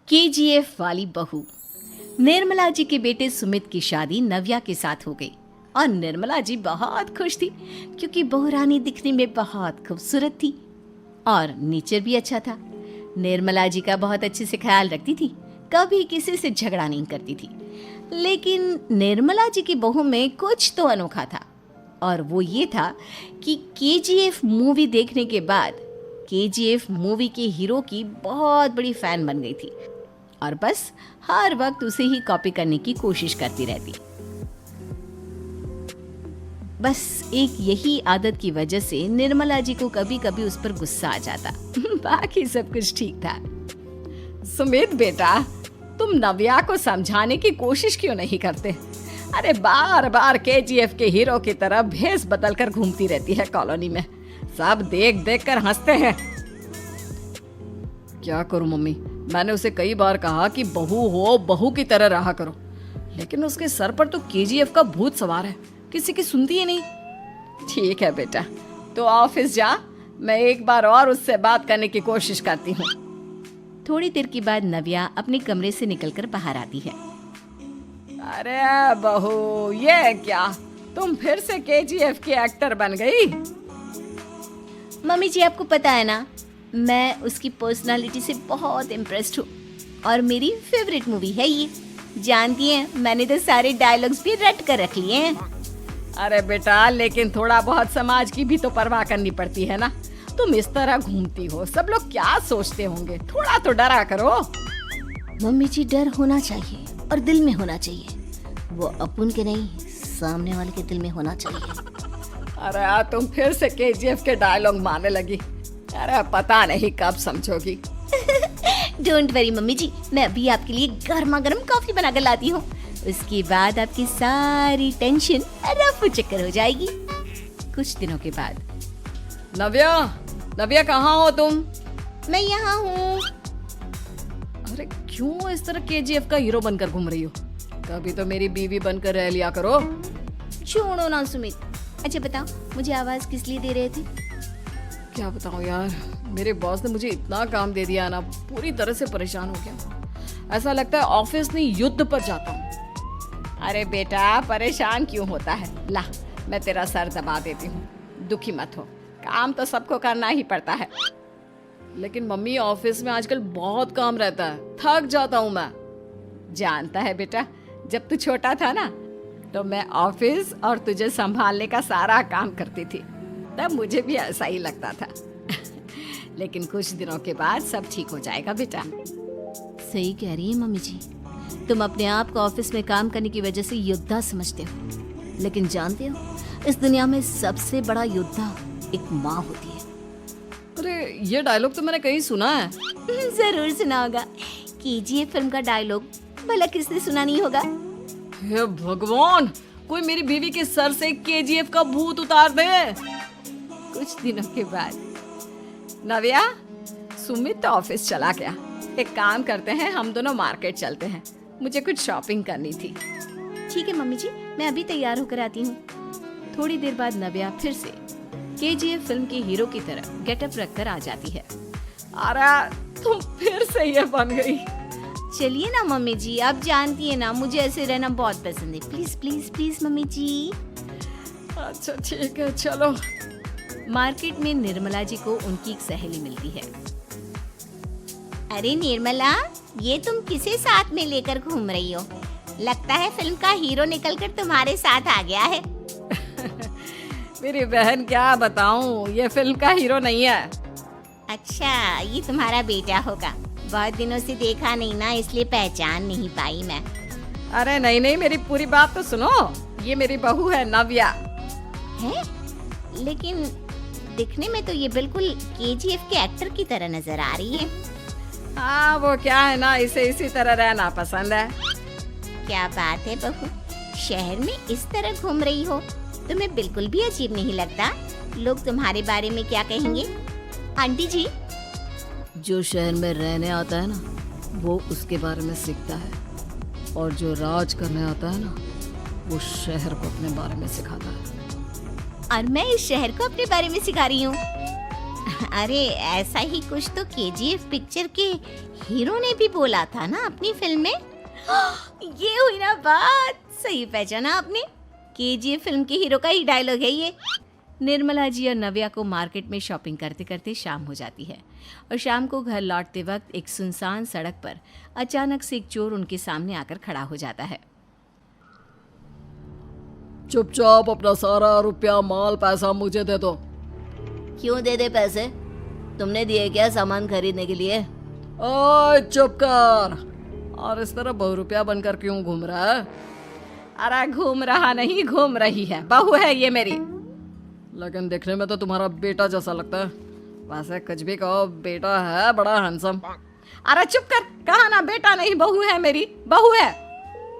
KGF वाली बहू। निर्मला जी के बेटे सुमित की शादी नव्या के साथ हो गई और निर्मला जी बहुत खुश थी क्योंकि बहू रानी दिखने में बहुत खूबसूरत थी और नेचर भी अच्छा था। निर्मला जी का बहुत अच्छे से ख्याल रखती थी, कभी किसी से झगड़ा नहीं करती थी। लेकिन निर्मला जी की बहू में कुछ तो अनोखा था और वो ये था कि केजीएफ मूवी देखने के बाद केजीएफ मूवी के हीरो की बहुत बड़ी फैन बन गई थी और बस हर वक्त उसे ही कॉपी करने की कोशिश करती रहती। बस एक यही आदत की वजह से निर्मला जी को कभी कभी उस पर गुस्सा आ जाता। बाकी सब कुछ ठीक था। सुमित बेटा, तुम नव्या को समझाने की कोशिश क्यों नहीं करते? अरे बार बार केजीएफ के हीरो की तरह भेस बदलकर घूमती रहती है कॉलोनी में, सब देख देख कर हंसते हैं। क्या करूं मम्मी, मैंने उसे कई बार कहा कि बहू हो, बहू की तरह रहा करो, लेकिन उसके सर पर तो केजीएफ का भूत सवार है, किसी की सुनती ही नहीं। ठीक है बेटा, तो ऑफिस जा, मैं एक बार और उससे बात करने की कोशिश करती हूँ। थोड़ी देर के बाद नव्या अपने कमरे से निकलकर बाहर आती है। अरे बहू, ये क्या, तुम फिर से केजीएफ की एक्टर बन गई? मम्मी जी, आपको पता है ना, मैं उसकी पर्सनालिटी से बहुत इम्प्रेस्ड हूँ और मेरी फेवरेट मूवी है ये। जानती हैं, मैंने तो सारे डायलॉग्स भी रट कर रख लिए हैं। अरे बेटा, लेकिन थोड़ा बहुत समाज की भी तो परवाह करनी पड़ती है ना। तुम इस तरह घूमती हो, सब लोग क्या सोचते होंगे, थोड़ा तो डरा करो। मम्मी जी, डर होना चाहिए और दिल में होना चाहिए, वो अपन के नहीं, सामने वाले के दिल में होना चाहिए। अरे तुम फिर से केजीएफ के डायलॉग मारने लगी। अरे पता नहीं कब समझोगी। डोंट वरी मम्मी जी, मैं अभी आपके लिए गर्मा गर्म कॉफी बना कर लाती हूँ, उसके बाद आपकी सारी टेंशन रफू चक्कर हो जाएगी। कुछ दिनों के बाद। नव्या कहाँ हो तुम? मैं यहाँ हूँ। अरे क्यों इस तरह केजीएफ का हीरो बनकर घूम रही हो? कभी तो मेरी बीवी बनकर रह लिया करो। छोड़ो ना सुमित। अच्छा बताओ, मुझे आवाज किस लिए दे रहे थे? क्या बताऊं यार, मेरे बॉस ने मुझे इतना काम दे दिया ना, पूरी तरह से परेशान हो गया। ऐसा लगता है ऑफिस नहीं, युद्ध पर जाता हूँ। अरे बेटा, परेशान क्यों होता है? ला, मैं तेरा सर दबा देती हूँ, दुखी मत हो, काम तो सबको करना ही पड़ता है। लेकिन मम्मी, ऑफिस में आजकल बहुत काम रहता है, थक जाता हूँ मैं। जानता है बेटा, जब तू छोटा था ना, तो मैं ऑफिस और तुझे संभालने का सारा काम करती थी, तब मुझे भी ऐसा ही लगता था। लेकिन कुछ दिनों के बाद सब ठीक हो जाएगा बेटा। सही कह रही है मम्मी जी, तुम अपने आप को ऑफिस में काम करने की वजह से योद्धा समझते हो, लेकिन जानते हो, इस दुनिया में सबसे बड़ा योद्धा एक माँ होती है। अरे ये डायलॉग तो मैंने कहीं सुना है। जरूर सुना होगा, केजीएफ फिल्म का डायलॉग, भला किसने सुना नहीं होगा? हे भगवान, कोई मेरी बीवी के सर से केजीएफ का भूत उतार दे। कुछ दिनों के बाद। नव्या, सुमित तो ऑफिस चला गया, एक काम करते हैं, हम दोनों मार्केट चलते हैं, मुझे कुछ शॉपिंग करनी थी। ठीक है मम्मी जी, मैं अभी तैयार होकर आती हूँ। थोड़ी देर बाद नव्या फिर से केजीएफ फिल्म के हीरो की तरह गेटअप रखकर आ जाती है। अरे तुम फिर से ये बन गई। चलिए ना मम्मी जी, आप जानती है ना, मुझे ऐसे रहना बहुत पसंद है। प्लीज प्लीज प्लीज मम्मी जी। अच्छा ठीक है, चलो। मार्केट में निर्मला जी को उनकी एक सहेली मिलती है। अरे निर्मला, ये तुम किसे साथ में लेकर घूम रही हो? लगता है फिल्म का हीरो निकलकर तुम्हारे साथ आ गया है। मेरी बहन, क्या बताऊं, ये फिल्म का हीरो नहीं है। अच्छा, ये तुम्हारा बेटा होगा, बहुत दिनों से देखा नहीं ना, इसलिए पहचान नहीं पाई मैं। अरे नहीं नहीं, मेरी पूरी बात तो सुनो, ये मेरी बहू है नव्या। है? लेकिन दिखने में तो ये बिल्कुल केजीएफ के एक्टर की तरह नजर आ रही है। हाँ, वो क्या है ना, इसे इसी तरह रहना पसंद है। क्या बात है बहू, शहर में इस तरह घूम रही हो, तुम्हें बिल्कुल भी अजीब नहीं लगता? लोग तुम्हारे बारे में क्या कहेंगे? आंटी जी, जो शहर में रहने आता है ना, वो उसके बारे में सीखता है, और जो राज करने आता है ना, वो शहर को अपने बारे में सिखाता है। और मैं इस शहर को अपने बारे में सिखा रही हूँ। अरे ऐसा ही कुछ तो केजीएफ पिक्चर के हीरो ने भी बोला था ना अपनी फिल्म में। ये हुई ना बात, सही पहचाना आपने। केजीएफ फिल्म के हीरो का ही डायलॉग है ये। निर्मला जी और नव्या को मार्केट में शॉपिंग करते करते शाम हो जाती है और शाम को घर लौटते वक्त एक सुनसान सड़क पर अचानक से एक चोर उनके सामने आकर खड़ा हो जाता है। चुपचाप अपना सारा रुपया माल पैसा मुझे दे दो। क्यों दे दे पैसे? तुमने दिए क्या सामान खरीदने के लिए? ओए चुप कर। और इस तरह बहुरुपया बनकर क्यों घूम रहा है? अरे घूम रहा नहीं, घूम रही है, बहू है ये मेरी। लेकिन देखने में तो तुम्हारा बेटा जैसा लगता है। वैसे कुछ भी कहो, बेटा है बड़ा हैंडसम। अरे चुप कर, कहा ना बेटा नहीं बहू है मेरी, बहू है।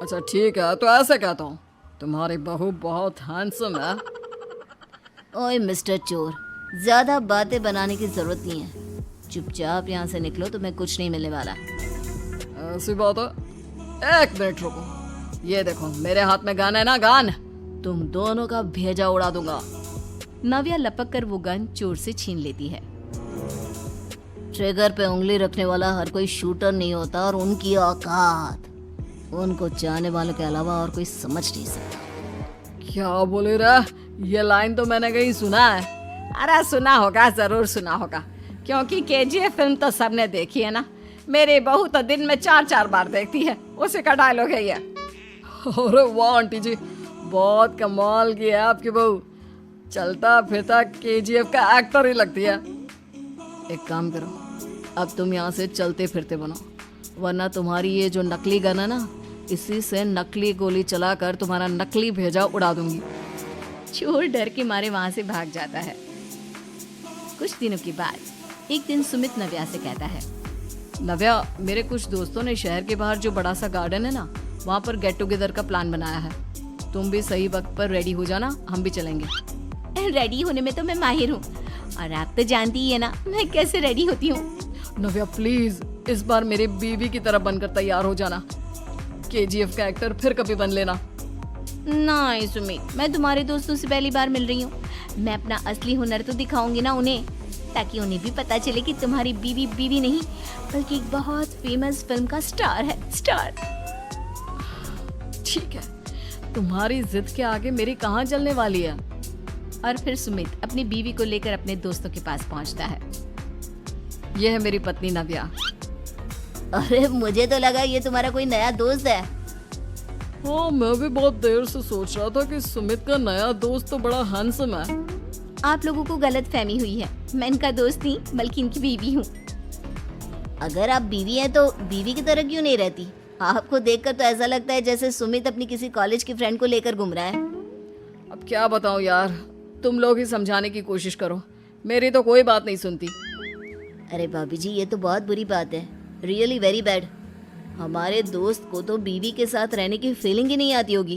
अच्छा ठीक है, तो ऐसे कहता हूँ, तुम्हारी बहू बहुत हैंडसम है। ओए मिस्टर चोर, ज्यादा बातें बनाने की जरूरत नहीं है। चुपचाप यहाँ से निकलो, तुम्हें कुछ नहीं मिलने वाला। ऐसी बात है। एक मिनट रुको, ये देखो मेरे हाथ में गन है ना, गन। तुम दोनों का भेजा उड़ा दूंगा। नव्या लपक कर वो गन चोर से छीन लेती है। ट्रिगर पे उंगली रखने वाला हर कोई शूटर नहीं होता, और उनकी औकात उनको चाहने वालों के अलावा और कोई समझ नहीं सकता। क्या बोले रे? ये लाइन तो मैंने कहीं सुना है। अरे सुना होगा, जरूर सुना होगा, क्योंकि केजीएफ फिल्म तो सबने देखी है ना। मेरी बहू तो दिन में 4-4 बार देखती है, उसी का डायलॉग है ये। अरे वाह आंटी जी, बहुत कमाल की है आपकी बहू। चलता फिरता केजीएफ का एक्टर ही लगती है। एक काम करो, अब तुम यहाँ से चलते फिरते बनो, वरना तुम्हारी ये जो नकली गन है ना, इसी से नकली गोली चलाकर तुम्हारा नकली भेजा उड़ा दूंगी। चोर डर के मारे वहां से भाग जाता है। कुछ दिनों के बाद एक दिन सुमित नव्या से कहता है, नव्या, मेरे कुछ दोस्तों ने शहर के बाहर जो बड़ा सा गार्डन है ना, वहाँ पर गेट टुगेदर का प्लान बनाया है। तुम भी सही वक्त पर रेडी हो जाना, हम भी चलेंगे। रेडी होने में तो मैं माहिर हूँ, और आप तो जानती ही है ना मैं कैसे रेडी होती हूँ। नव्या प्लीज, इस बार मेरी बीवी की तरह बनकर तैयार हो जाना। केजीएफ का एक्टर फिर कभी बन लेना। नहीं सुमित, मैं तुम्हारे दोस्तों से पहली बार मिल रही हूँ। मैं अपना असली हुनर तो दिखाऊंगी ना उन्हें, ताकि उन्हें भी पता चले कि तुम्हारी बीवी बीवी नहीं, बल्कि एक बहुत फेमस फिल्म का स्टार है, स्टार। ठीक है, तुम्हारी जिद के आगे मेरी कहाँ चलने वाली है। और फिर सुमित अपनी बीवी को लेकर अपने दोस्तों के पास पहुंचता है। यह है मेरी पत्नी नव्या। अरे मुझे तो लगा ये तुम्हारा कोई नया दोस्त है। हाँ, मैं भी बहुत देर से सोच रहा था कि सुमित का नया दोस्त तो बड़ा हैंडसम है। आप लोगों को गलत फहमी हुई है, मैं इनका दोस्त नहीं बल्कि इनकी बीवी हूँ। अगर आप बीवी हैं तो बीवी की तरह क्यों नहीं रहती? आपको देखकर तो ऐसा लगता है जैसे सुमित अपनी किसी कॉलेज की फ्रेंड को लेकर घूम रहा है। अब क्या बताऊं यार, तुम लोग ही समझाने की कोशिश करो, मेरी तो कोई बात नहीं सुनती। अरे भाभी जी, ये तो बहुत बुरी बात है, रियली वेरी बैड। हमारे दोस्त को तो बीवी के साथ रहने की फीलिंग ही नहीं आती होगी।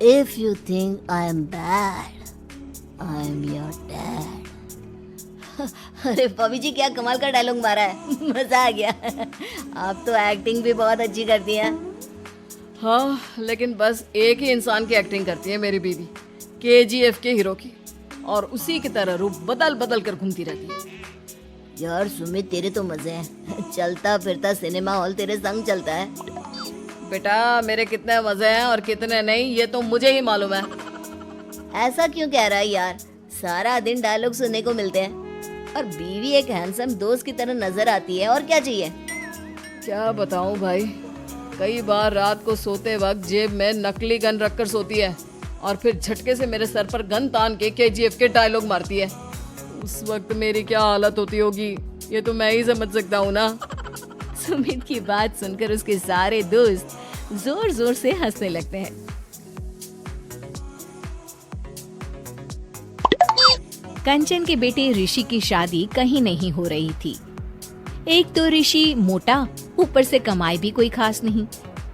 If you think I am bad, I am your dad. अरे भाभी जी, क्या कमाल का डायलॉग मारा है, मजा आ गया। आप तो एक्टिंग भी बहुत अच्छी करती हैं। हाँ, लेकिन बस एक ही इंसान की एक्टिंग करती है मेरी बीवी, केजीएफ के हीरो की, और उसी की तरह रूप बदल बदल कर घूमती रहती है। यार सुमित, तेरे तो मजे हैं, चलता फिरता सिनेमा हॉल तेरे संग चलता है। बेटा, मेरे कितने मजे हैं और कितने नहीं, ये तो मुझे ही मालूम है। ऐसा क्यों कह रहा है यार? सारा दिन डायलॉग सुनने को मिलते हैं, और बीवी एक हैंडसम दोस्त की तरह नजर आती है, और क्या चाहिए? क्या बताऊं भाई, कई बार रात को सोते वक्त जेब में नकली गन रखकर सोती है, और फिर झटके से मेरे सर पर गन तान के केजीएफ के डायलॉग मारती है। उस वक्त मेरी क्या हालत होती होगी, ये तो मैं ही समझ सकता हूँ ना। सुमित की बात सुनकर उसके सारे दोस्त जोर जोर से हंसने लगते हैं। कंचन के बेटे ऋषि की शादी कहीं नहीं हो रही थी। एक तो ऋषि मोटा, ऊपर से कमाई भी कोई खास नहीं,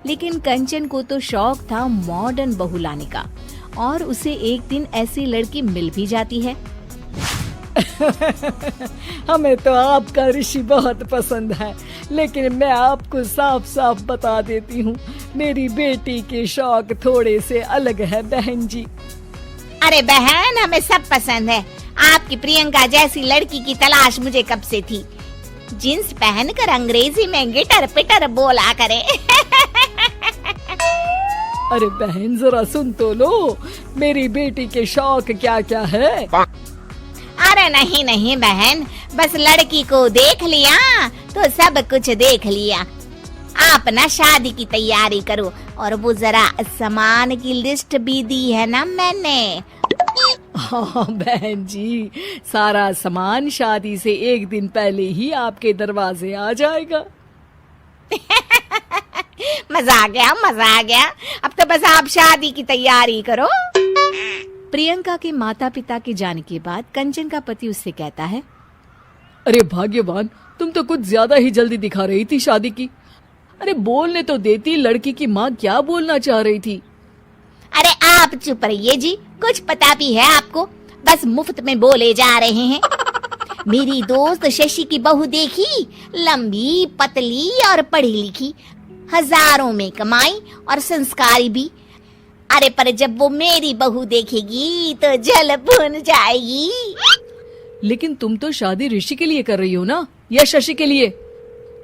लेकिन कंचन को तो शौक था मॉडर्न बहू लाने का, और उसे एक दिन ऐसी लड़की मिल भी जाती है। हमें तो आपका ऋषि बहुत पसंद है, लेकिन मैं आपको साफ साफ बता देती हूँ, मेरी बेटी के शौक थोड़े से अलग है बहन जी। अरे बहन, हमें सब पसंद है, आपकी प्रियंका जैसी लड़की की तलाश मुझे कब से थी, जींस पहनकर अंग्रेजी में गिटर पिटर बोला करे। अरे बहन जरा सुन तो लो, मेरी बेटी के शौक क्या क्या है। अरे नहीं नहीं बहन, बस लड़की को देख लिया तो सब कुछ देख लिया। आप ना शादी की तैयारी करो, और वो जरा सामान की लिस्ट भी दी है ना मैंने। हाँ बहन जी, सारा सामान शादी से एक दिन पहले ही आपके दरवाजे आ जाएगा। मजा आ गया, मजा आ गया। अब तो बस आप शादी की तैयारी करो। प्रियंका के माता पिता के जाने के बाद कंचन का पति उससे कहता है, अरे भाग्यवान, तुम तो कुछ ज्यादा ही जल्दी दिखा रही थी शादी की। अरे बोलने तो देती, लड़की की माँ क्या बोलना चाह रही थी। अरे आप चुप रहिए जी, कुछ पता भी है आपको, बस मुफ्त में बोले जा रहे हैं। मेरी दोस्त शशि की बहू देखी, लंबी पतली और पढ़ी लिखी, हजारों में कमाई और संस्कारी भी। अरे पर जब वो मेरी बहू देखेगी तो जल भुन जाएगी। लेकिन तुम तो शादी ऋषि के लिए कर रही हो ना, या शशि के लिए?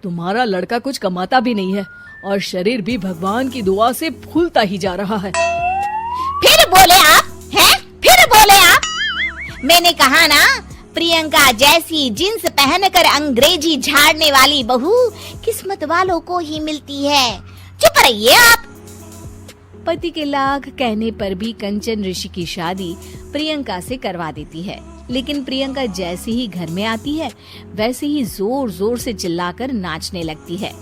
तुम्हारा लड़का कुछ कमाता भी नहीं है और शरीर भी भगवान की दुआ से फूलता ही जा रहा है। फिर बोले आप हैं? फिर बोले आप? मैंने कहा ना, प्रियंका जैसी जींस पहनकर अंग्रेजी झाड़ने वाली बहू किस्मत वालों को ही मिलती है। चुप रहिए आप। पति के लाख कहने पर भी कंचन ऋषि की शादी प्रियंका से करवा देती है। लेकिन प्रियंका जैसे ही घर में आती है वैसे ही जोर जोर से चिल्लाकर नाचने लगती है।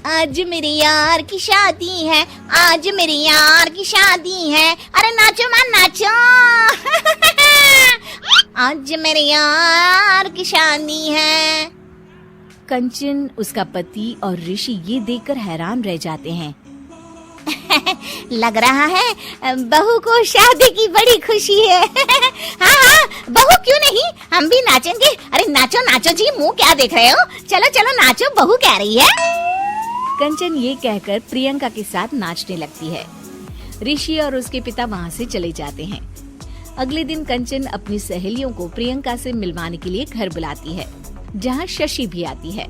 आज मेरे यार की शादी है, आज मेरे यार की शादी है, अरे नाचो मां नाचो। आज मेरे यार की शादी है। कंचन, उसका पति और ऋषि ये देखकर हैरान रह जाते हैं। लग रहा है बहू को शादी की बड़ी खुशी है। हाँ हाँ, बहू क्यों नहीं, हम भी नाचेंगे। अरे नाचो नाचो जी, मुंह क्या देख रहे हो, चलो चलो नाचो, बहू कह रही है। कंचन ये कहकर प्रियंका के साथ नाचने लगती है। ऋषि और उसके पिता वहाँ से चले जाते हैं। अगले दिन कंचन अपनी सहेलियों को प्रियंका से मिलवाने के लिए घर बुलाती है, जहाँ शशि भी आती है।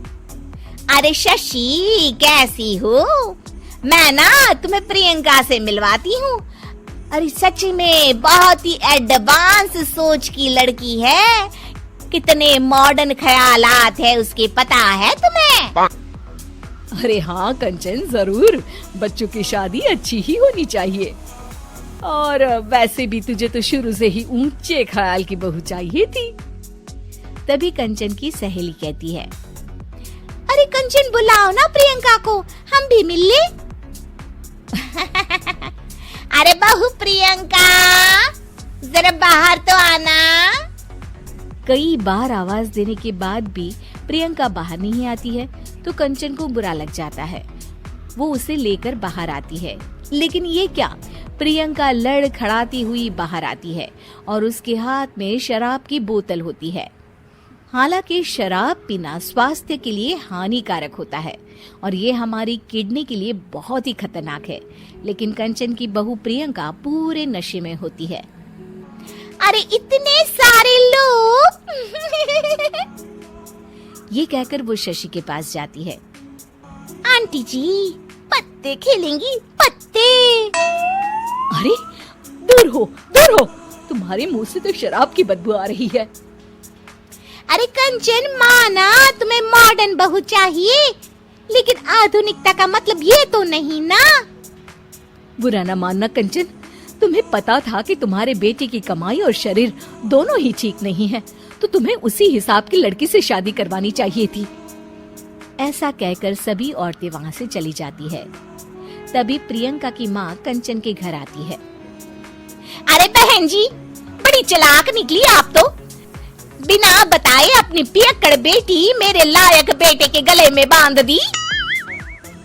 अरे शशि कैसी हो, मैं ना तुम्हें प्रियंका से मिलवाती हूँ। अरे सच में बहुत ही एडवांस सोच की लड़की है, कितने मॉडर्न ख्यालात है उसके, पता है तुम्हें? अरे हाँ कंचन, जरूर। बच्चों की शादी अच्छी ही होनी चाहिए, और वैसे भी तुझे तो शुरू से ही ऊंचे ख्याल की बहू चाहिए थी। तभी कंचन की सहेली कहती है, अरे कंचन बुलाओ ना प्रियंका को, हम भी मिल ले। अरे बहू प्रियंका, जरा बाहर तो आना। कई बार आवाज देने के बाद भी प्रियंका बाहर नहीं आती है तो कंचन को बुरा लग जाता है। वो उसे लेकर बाहर आती है, लेकिन ये क्या, प्रियंका लड़खड़ाती हुई बाहर आती है और उसके हाथ में शराब की बोतल होती है। हालांकि शराब पीना स्वास्थ्य के लिए हानिकारक होता है और ये हमारी किडनी के लिए बहुत ही खतरनाक है, लेकिन कंचन की बहू प्रियंका पूरे नशे में होती है। अरे इतने सारे लोग। ये कहकर वो शशि के पास जाती है। आंटी जी, पत्ते खेलेंगी, पत्ते। अरे दूर हो, दूर हो, तुम्हारे मुंह से तो शराब की बदबू आ रही है। अरे कंचन, माना तुम्हें मॉडर्न बहू चाहिए, लेकिन आधुनिकता का मतलब ये तो नहीं ना। बुरा न मानना कंचन, तुम्हें पता था कि तुम्हारे बेटे की कमाई और शरीर दोनों ही ठीक नहीं है, तो तुम्हें उसी हिसाब की लड़की से शादी करवानी चाहिए थी। ऐसा कहकर सभी औरतें वहाँ से चली जाती है। तभी प्रियंका की माँ कंचन के घर आती है। अरे बहन जी, बड़ी चालाक निकली आप तो, बिना बताए अपनी पियक्कड़ बेटी मेरे लायक बेटे के गले में बांध दी।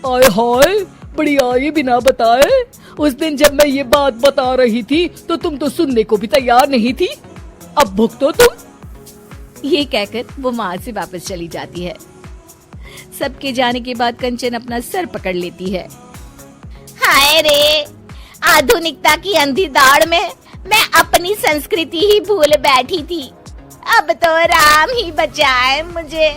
आय हाय, बड़ी आई बिना बताए। उस दिन जब मैं ये बात बता रही थी तो तुम तो सुनने को भी तैयार नहीं थी, अब भुगतो तुम। ये कहकर वो माँ से वापस चली जाती है। सबके जाने के बाद कंचन अपना सर पकड़ लेती है। हाय रे, आधुनिकता की अंधी दाड़ में मैं अपनी संस्कृति ही भूल बैठी थी। अब तो राम ही बचाए मुझे।